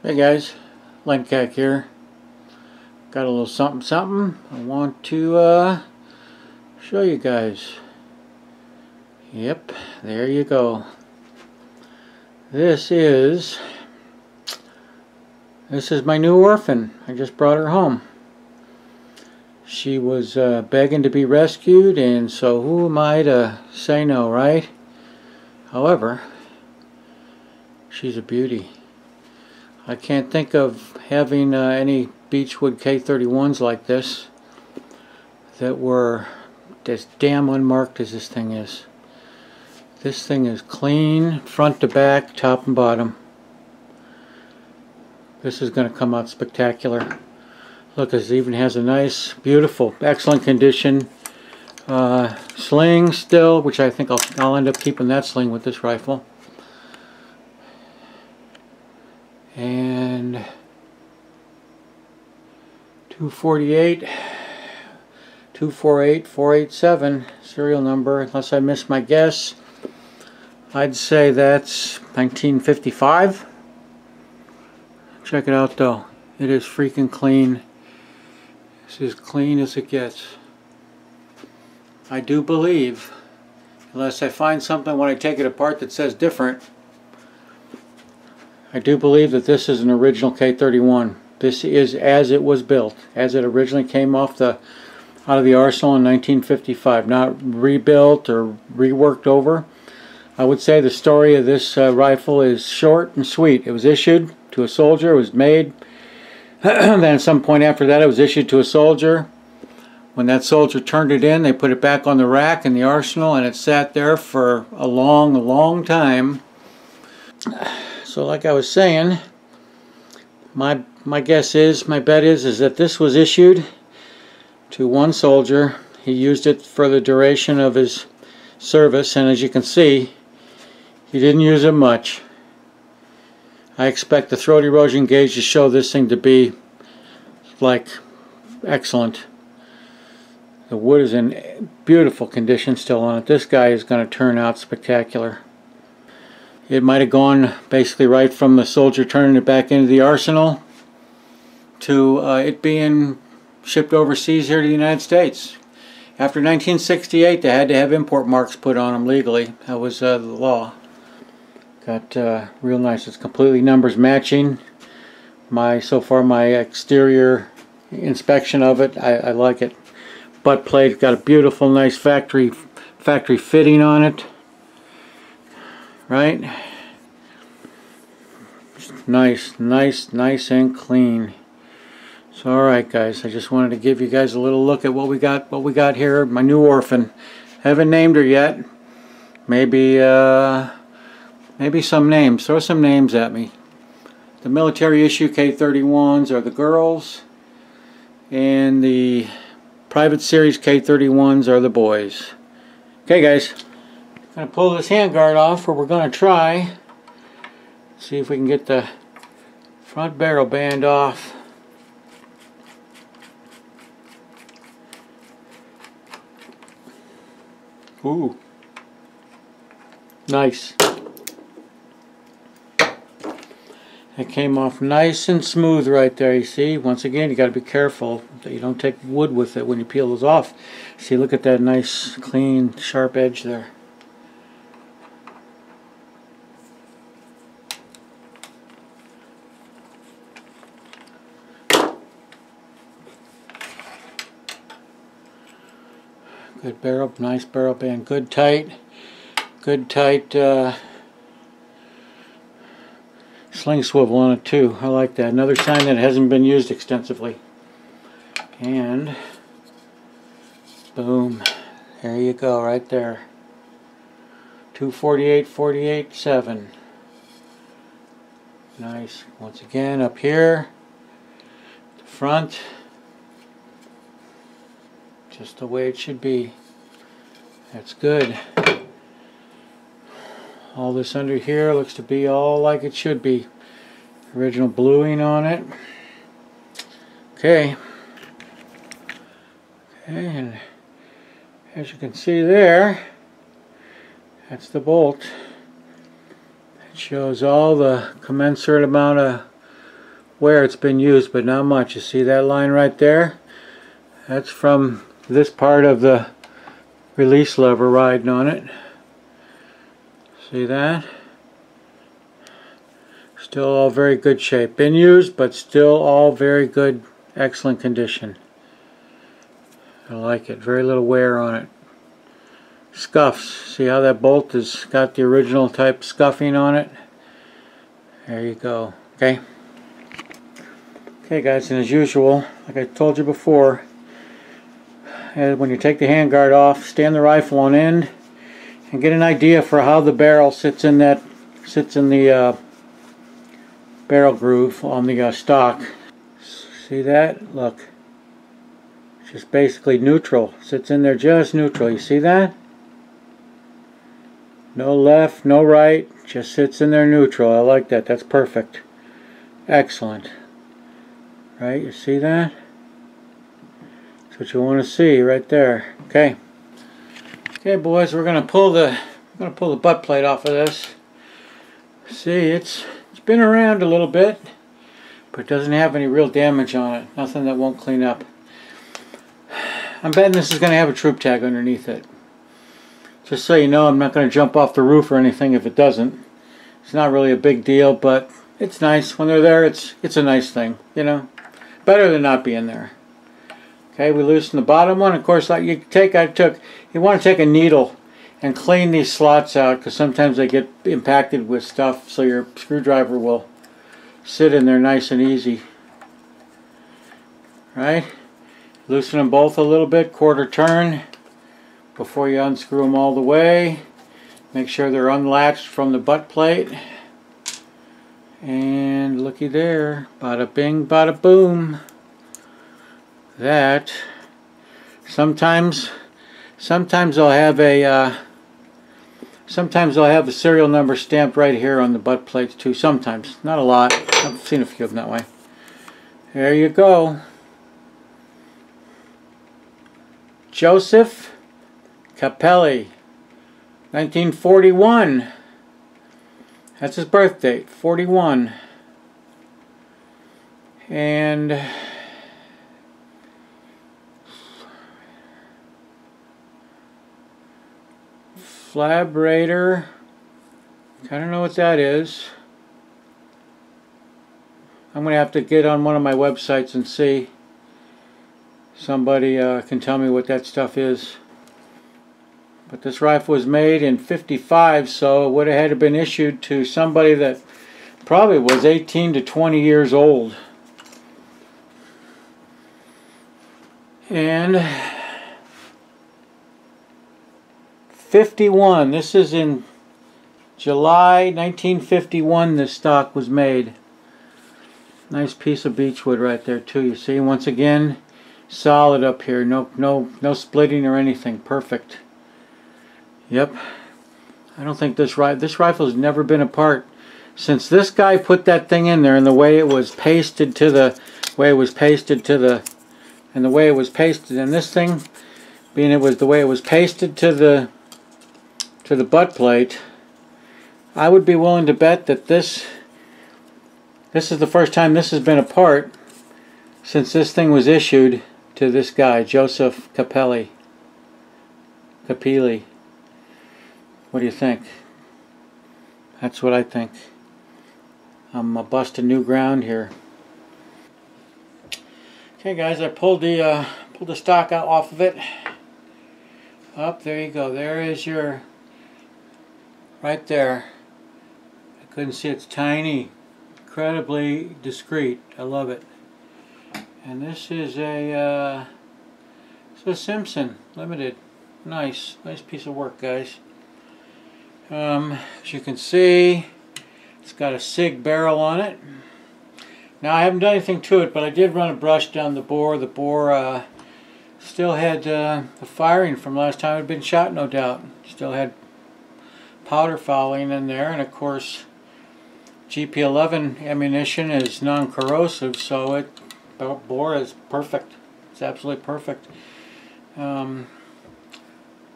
Hey guys, Lencac here. Got a little something I want to show you guys. Yep, there you go. This is my new orphan. I just brought her home. She was begging to be rescued, and so who am I to say no, right? However, she's a beauty. I can't think of having any Beechwood K31s like this that were as damn unmarked as this thing is. This thing is clean, front to back, top and bottom. This is going to come out spectacular. Look, it even has a nice, beautiful, excellent condition sling still, which I think I'll end up keeping that sling with this rifle. And 248, 248, 487 serial number, unless I missed my guess. I'd say that's 1955. Check it out though. It is freaking clean. It's as clean as it gets. I do believe, unless I find something when I take it apart that says different, I do believe that this is an original K31. This is as it was built, as it originally came out of the arsenal in 1955, not rebuilt or reworked over. I would say the story of this rifle is short and sweet. It was issued to a soldier, it was made, then at some point after that it was issued to a soldier. When that soldier turned it in, they put it back on the rack in the arsenal, and it sat there for a long time. So like I was saying, my guess is, my bet is that this was issued to one soldier. He used it for the duration of his service, and as you can see, he didn't use it much. I expect the throat erosion gauge to show this thing to be like excellent. The wood is in beautiful condition still on it. This guy is going to turn out spectacular. It might have gone basically right from the soldier turning it back into the arsenal to it being shipped overseas here to the United States. After 1968, they had to have import marks put on them legally. That was the law. Got real nice. It's completely numbers matching. So far my exterior inspection of it, I like it. Butt plate, got a beautiful, nice factory fitting on it. Right? Nice and clean. So alright guys, I just wanted to give you guys a little look at what we got here. My new orphan. Haven't named her yet. Maybe some names. Throw some names at me. The military issue K31s are the girls, and the private series K31s are the boys. Okay guys, I'm going to pull this handguard off, or we're going to try. See if we can get the front barrel band off. Ooh. Nice. It came off nice and smooth right there, you see. Once again, you got to be careful that you don't take wood with it when you peel those off. See, look at that nice, clean, sharp edge there. Good barrel, nice barrel band, good tight sling swivel on it too. I like that. Another sign that it hasn't been used extensively. And boom, there you go, right there. 248, 48, 7. Nice. Once again, up here, the front, just the way it should be. That's good. All this under here looks to be all like it should be. Original bluing on it. Okay, and as you can see there, that's the bolt. It shows all the commensurate amount of where it's been used, but not much. You see that line right there? That's from this part of the release lever riding on it. See that? Still all very good shape. Been used, but still all very good, excellent condition. I like it. Very little wear on it. Scuffs. See how that bolt has got the original type scuffing on it? There you go. Okay. Okay guys, and as usual, like I told you before, when you take the handguard off, stand the rifle on end and get an idea for how the barrel sits in the barrel groove on the stock. See that? Look. It's just basically neutral. Sits in there just neutral. You see that? No left, no right. Just sits in there neutral. I like that. That's perfect. Excellent. Right? You see that? That's what you want to see right there. Okay. Okay, boys. We're gonna pull the butt plate off of this. See, it's been around a little bit, but it doesn't have any real damage on it. Nothing that won't clean up. I'm betting this is going to have a troop tag underneath it. Just so you know, I'm not going to jump off the roof or anything if it doesn't. It's not really a big deal, but it's nice. When they're there, it's a nice thing, you know. Better than not being there. Okay, we loosen the bottom one. Of course, like you want to take a needle and clean these slots out, because sometimes they get impacted with stuff, so your screwdriver will sit in there nice and easy. Right? Loosen them both a little bit, quarter turn, before you unscrew them all the way. Make sure they're unlatched from the butt plate. And looky there, bada bing, bada boom. That, sometimes I'll have a serial number stamped right here on the butt plates too. Sometimes, not a lot. I've seen a few of them that way. There you go. Joseph Capelli, 1941. That's his birth date, 41. And Flabrator, I don't know what that is. I'm going to have to get on one of my websites and see. Somebody can tell me what that stuff is. But this rifle was made in '55, so it would have had to been issued to somebody that probably was 18 to 20 years old. And 51. This is in July 1951 this stock was made. Nice piece of beechwood right there too. You see, once again, solid up here. No splitting or anything. Perfect. Yep. I don't think this rifle's never been apart since this guy put that thing in there, and the way it was pasted to the and this thing being it was the way it was pasted to the butt plate. I would be willing to bet that this is the first time this has been apart since this thing was issued to this guy, Joseph Capelli. What do you think? That's what I think. I'm busting new ground here. Okay, guys, I pulled the stock out off of it. Up there you go. There is your right there. I couldn't see. It's tiny, incredibly discreet. I love it. And this is a Simpson Limited. Nice piece of work, guys. As you can see, it's got a SIG barrel on it. Now I haven't done anything to it, but I did run a brush down the bore. The bore still had the firing from last time it had been shot, no doubt. Still had powder fouling in there, and of course GP11 ammunition is non-corrosive, so the bore is perfect. It's absolutely perfect.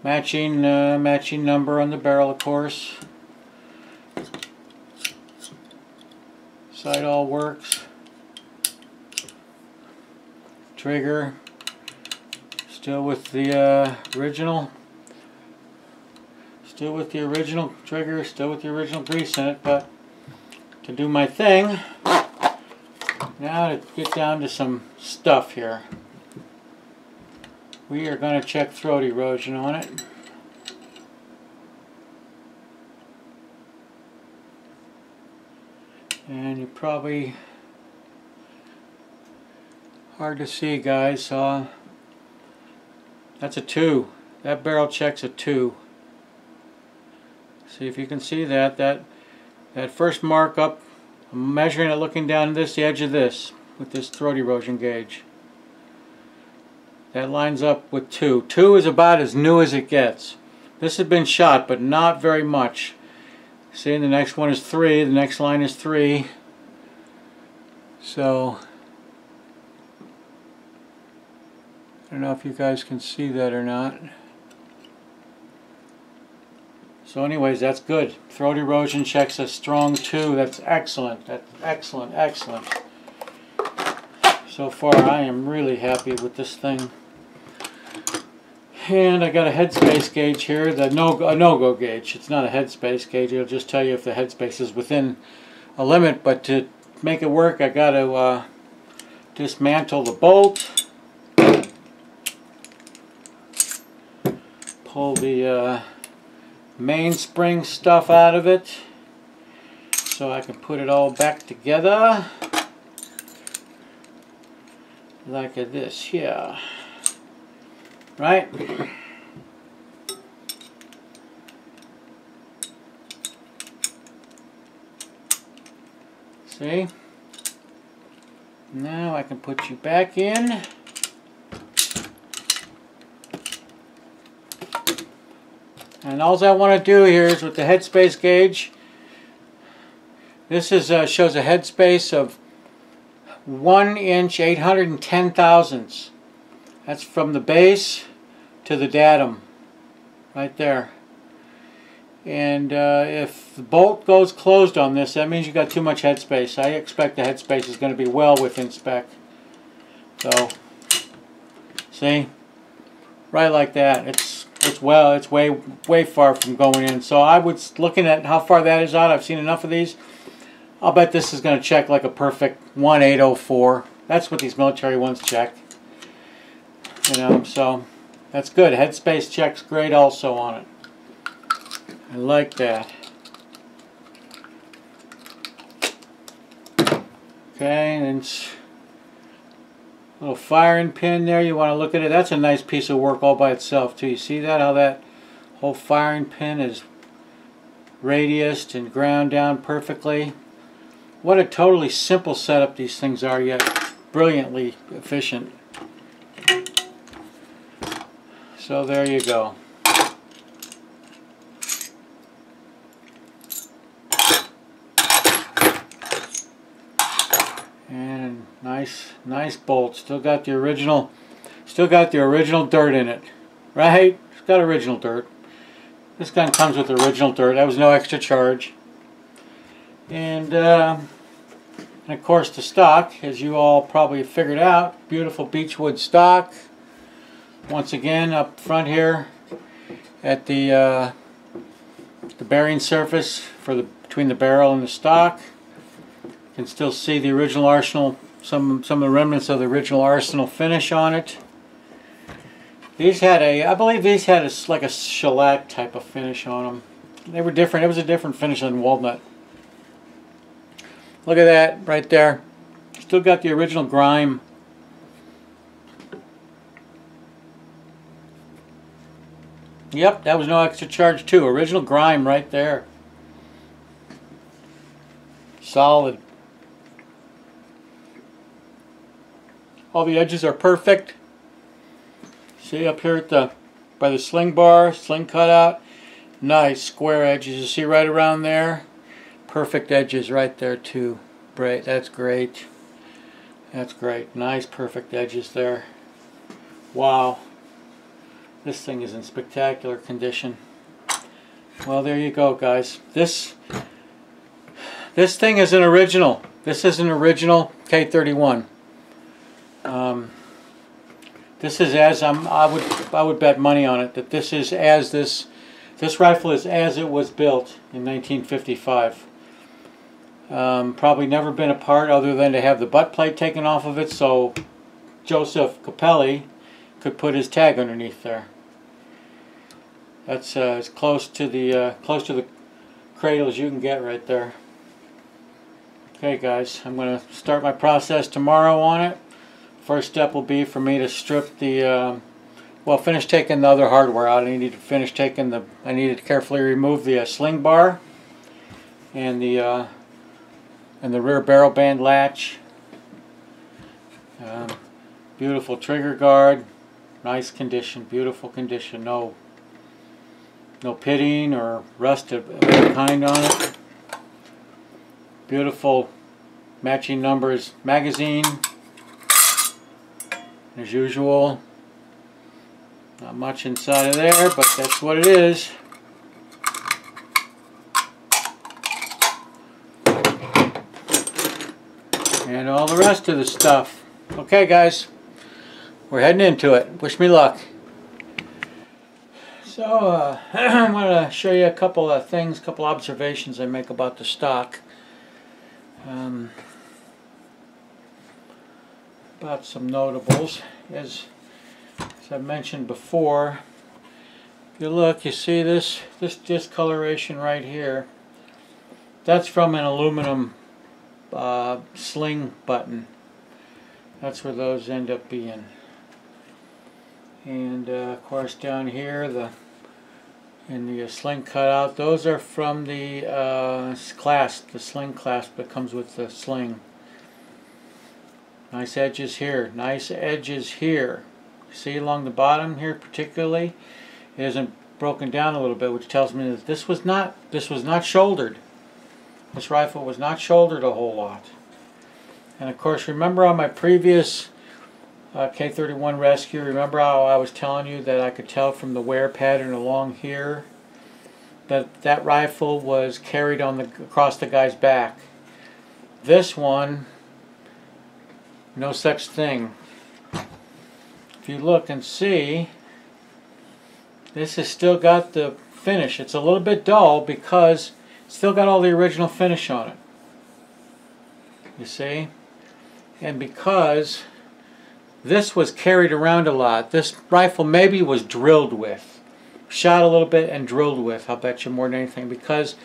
Matching number on the barrel, of course. Sight all works. Trigger still with the original. Still with the original trigger, still with the original grease in it, but to do my thing, now to get down to some stuff here. We are going to check throat erosion on it. And you probably, hard to see guys, that's a 2. That barrel checks a 2. See if you can see that. That first mark up, I'm measuring it looking down this, the edge of this, with this throat erosion gauge. That lines up with 2. 2 is about as new as it gets. This has been shot, but not very much. See, the next one is 3, the next line is 3. So, I don't know if you guys can see that or not. So anyways, that's good. Throat erosion checks a strong 2. That's excellent. That's excellent, excellent. So far, I am really happy with this thing. And I got a headspace gauge here, a no-go gauge. It's not a headspace gauge. It'll just tell you if the headspace is within a limit. But to make it work, I got to dismantle the bolt. Pull the mainspring stuff out of it so I can put it all back together like this here, right? See? Now I can put you back in. And all I want to do here is with the headspace gauge, this is shows a headspace of 1 inch 810 thousandths. That's from the base to the datum, right there. And if the bolt goes closed on this, that means you got too much headspace. I expect the headspace is going to be well within spec. So, see, right like that. It's way far from going in. So I was looking at how far that is out. I've seen enough of these. I'll bet this is going to check like a perfect 1804. That's what these military ones check. You know, so that's good. Headspace checks great also on it. I like that. Okay, and little firing pin there. You want to look at it. That's a nice piece of work all by itself too. You see that? How that whole firing pin is radiused and ground down perfectly. What a totally simple setup these things are, yet brilliantly efficient. So there you go. And nice bolt. Still got the original dirt in it. Right? It's got original dirt. This gun comes with original dirt. That was no extra charge. And of course the stock, as you all probably figured out, beautiful beechwood stock. Once again, up front here at the bearing surface between the barrel and the stock. You can still see the original Arsenal, some of the remnants of the original Arsenal finish on it. These had I believe these had like a shellac type of finish on them. They were different. It was a different finish than walnut. Look at that right there. Still got the original grime. Yep, that was no extra charge too. Original grime right there. Solid. All the edges are perfect. See up here at by the sling bar, sling cutout. Nice square edges. You see right around there. Perfect edges right there too. Great. That's great. That's great. Nice perfect edges there. Wow. This thing is in spectacular condition. Well, there you go, guys. This thing is an original. This is an original K31. This is as I would bet money on it that this is as this rifle is as it was built in 1955. Probably never been apart other than to have the butt plate taken off of it so Joseph Capelli could put his tag underneath there. That's as close to the cradle as you can get right there. Okay guys, I'm going to start my process tomorrow on it. First step will be for me to strip the, finish taking the other hardware out. I needed to carefully remove the sling bar and the rear barrel band latch. Beautiful trigger guard, nice condition, beautiful condition. No pitting or rust of any kind on it. Beautiful matching numbers magazine. As usual, not much inside of there, but that's what it is. And all the rest of the stuff. Okay guys, we're heading into it. Wish me luck. So I'm going to show you a couple of things, a couple observations I make about the stock. About some notables. As I mentioned before, if you look, you see this discoloration right here. That's from an aluminum sling button. That's where those end up being. And of course down here, in the sling cutout, those are from the clasp, the sling clasp that comes with the sling. Nice edges here, nice edges here. See along the bottom here particularly, it isn't broken down a little bit, which tells me that this was not shouldered. This rifle was not shouldered a whole lot. And of course, remember on my previous K31 Rescue, remember how I was telling you that I could tell from the wear pattern along here that that rifle was carried across the guy's back. This one, no such thing. If you look and see, this has still got the finish. It's a little bit dull because it's still got all the original finish on it. You see? And because this was carried around a lot, this rifle maybe was drilled with. Shot a little bit and drilled with, I'll bet you more than anything. Because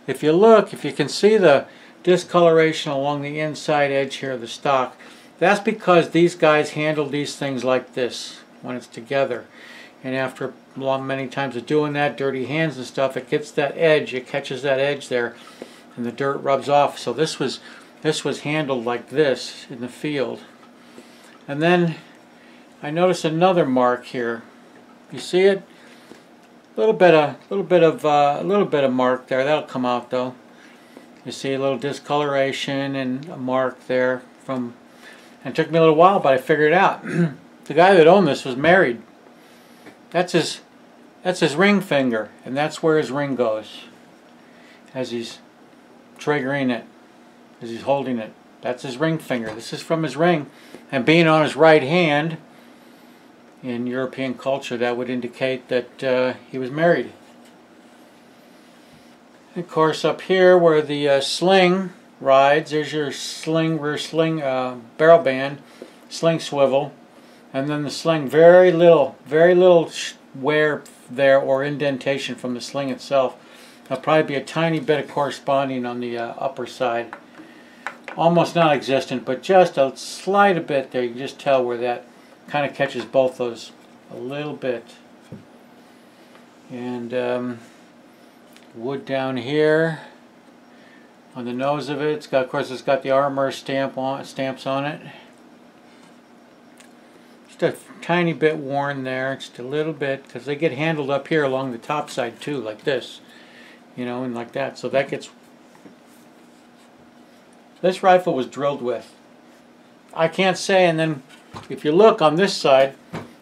if you look, if you can see the discoloration along the inside edge here of the stock, that's because these guys handled these things like this when it's together. And after many times of doing that, dirty hands and stuff, it gets that edge, it catches that edge there, and the dirt rubs off. So this was handled like this in the field. And then I notice another mark here. You see it? A little bit of mark there. That'll come out though. You see a little discoloration and a mark there from. And it took me a little while, but I figured it out. The guy that owned this was married. That's his ring finger, and that's where his ring goes as he's triggering it, as he's holding it. That's his ring finger. This is from his ring, and being on his right hand, in European culture, that would indicate that he was married. And of course, up here where the sling rides, there's your rear sling barrel band, sling swivel, and then the sling, very little wear there or indentation from the sling itself. There'll probably be a tiny bit of corresponding on the upper side. Almost non-existent, but just a slight bit there. You can just tell where that kind of catches both those a little bit. And wood down here on the nose of it. It's got, of course, it's got the armor stamps on it. Just a tiny bit worn there, just a little bit, because they get handled up here along the top side too, like this, you know, and like that. So that gets. This rifle was drilled with. I can't say. And then, if you look on this side,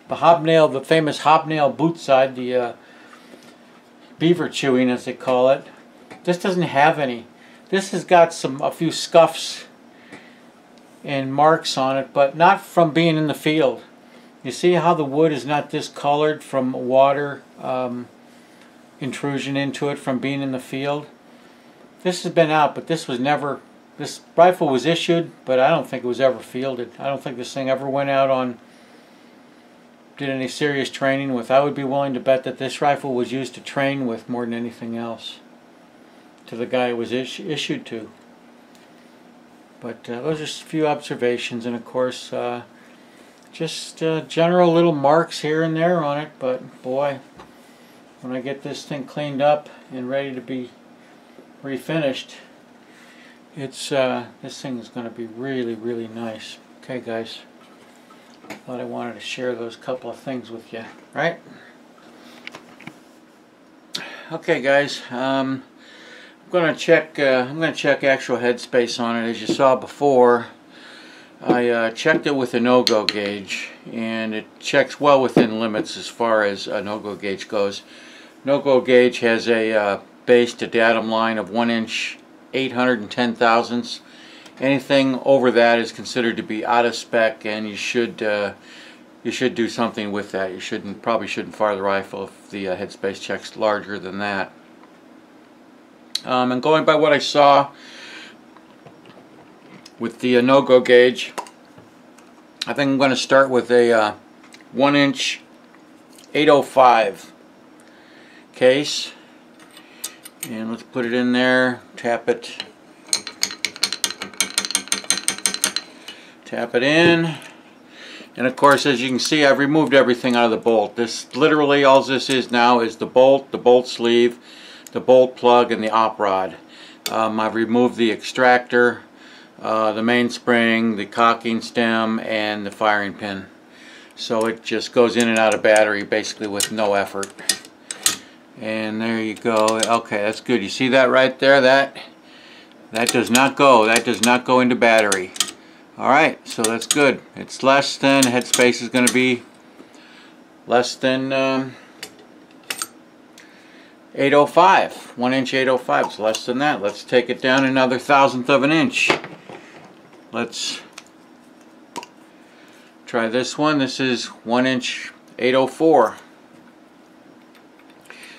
the hobnail, the famous hobnail boot side, the beaver chewing as they call it, this doesn't have any. This has got a few scuffs and marks on it, but not from being in the field. You see how the wood is not discolored from water intrusion into it from being in the field? This has been out, but this was never, this rifle was issued, but I don't think it was ever fielded. I don't think this thing ever went out on, did any serious training with. I would be willing to bet that this rifle was used to train with more than anything else, to the guy it was issued to. But those are just a few observations, and of course just general little marks here and there on it. But boy, when I get this thing cleaned up and ready to be refinished, it's this thing is going to be really, really nice. Okay, guys, thought I wanted to share those couple of things with you, right? Okay, guys, I'm going to check actual headspace on it. As you saw before, I checked it with a no-go gauge, and it checks well within limits as far as a no-go gauge goes. No-go gauge has a base to datum line of 1 inch 810 thousandths. Anything over that is considered to be out of spec, and you should do something with that. You probably shouldn't fire the rifle if the headspace checks larger than that. And going by what I saw with the no-go gauge, I think I'm going to start with a 1 inch 805 case, and let's put it in there, tap it in, and of course, as you can see, I've removed everything out of the bolt. This literally, all this is now is the bolt sleeve, the bolt plug, and the op rod. I've removed the extractor, the mainspring, the cocking stem, and the firing pin. So it just goes in and out of battery basically with no effort. And there you go. Okay, that's good. You see that right there? That does not go. That does not go into battery. Alright, so that's good. It's less than, headspace is going to be less than 805. 1 inch 805. It's less than that. Let's take it down another thousandth of an inch. Let's try this one. This is 1 inch 804.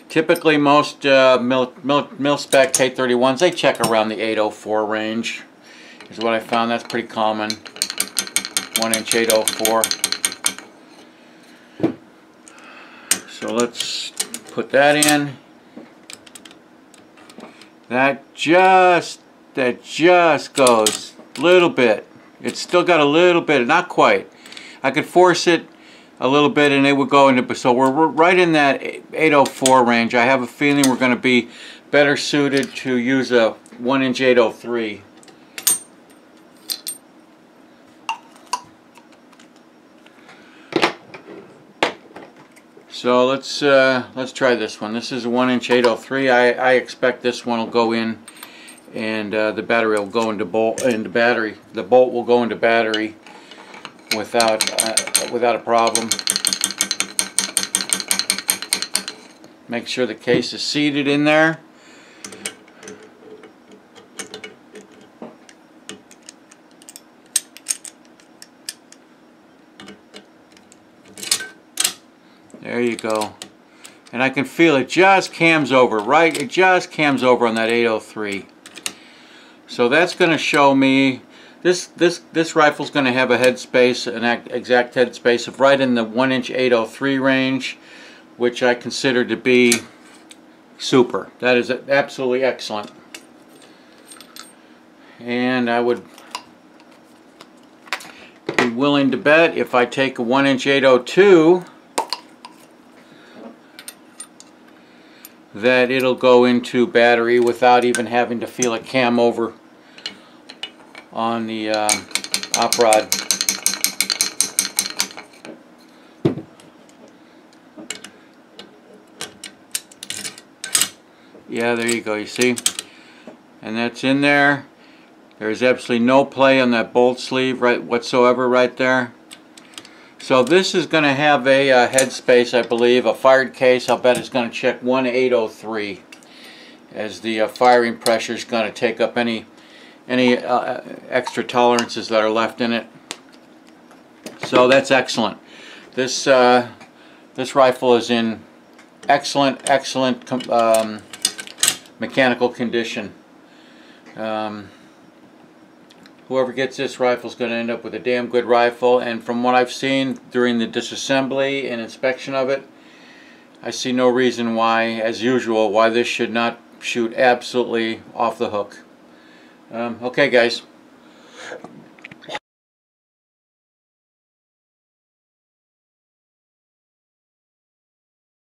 Typically most mil-spec K31s, they check around the 804 range, is what I found. That's pretty common. 1 inch 804. So let's put that in. That just goes a little bit. It's still got a little bit, not quite. I could force it a little bit and it would go into, so we're right in that 804 range. I have a feeling we're going to be better suited to use a 1 inch 803. So let's try this one. This is a 1 inch 803. I expect this one will go in, and the battery will go into battery. The bolt will go into battery without a problem. Make sure the case is seated in there. There you go. And I can feel it just cams over, right? It just cams over on that 803. So that's going to show me this rifle's going to have a headspace, an exact headspace of right in the 1 inch 803 range, which I consider to be super. That is absolutely excellent. And I would be willing to bet if I take a 1 inch 802 that it'll go into battery without even having to feel a cam over on the op rod. Yeah, there you go, you see? And that's in there. There's absolutely no play on that bolt sleeve whatsoever right there. So this is going to have a headspace, I believe, a fired case. I'll bet it's going to check 1803, as the firing pressure is going to take up any extra tolerances that are left in it. So that's excellent. This rifle is in excellent mechanical condition. Whoever gets this rifle is going to end up with a damn good rifle, and from what I've seen during the disassembly and inspection of it, I see no reason why, as usual, why this should not shoot absolutely off the hook. Okay guys,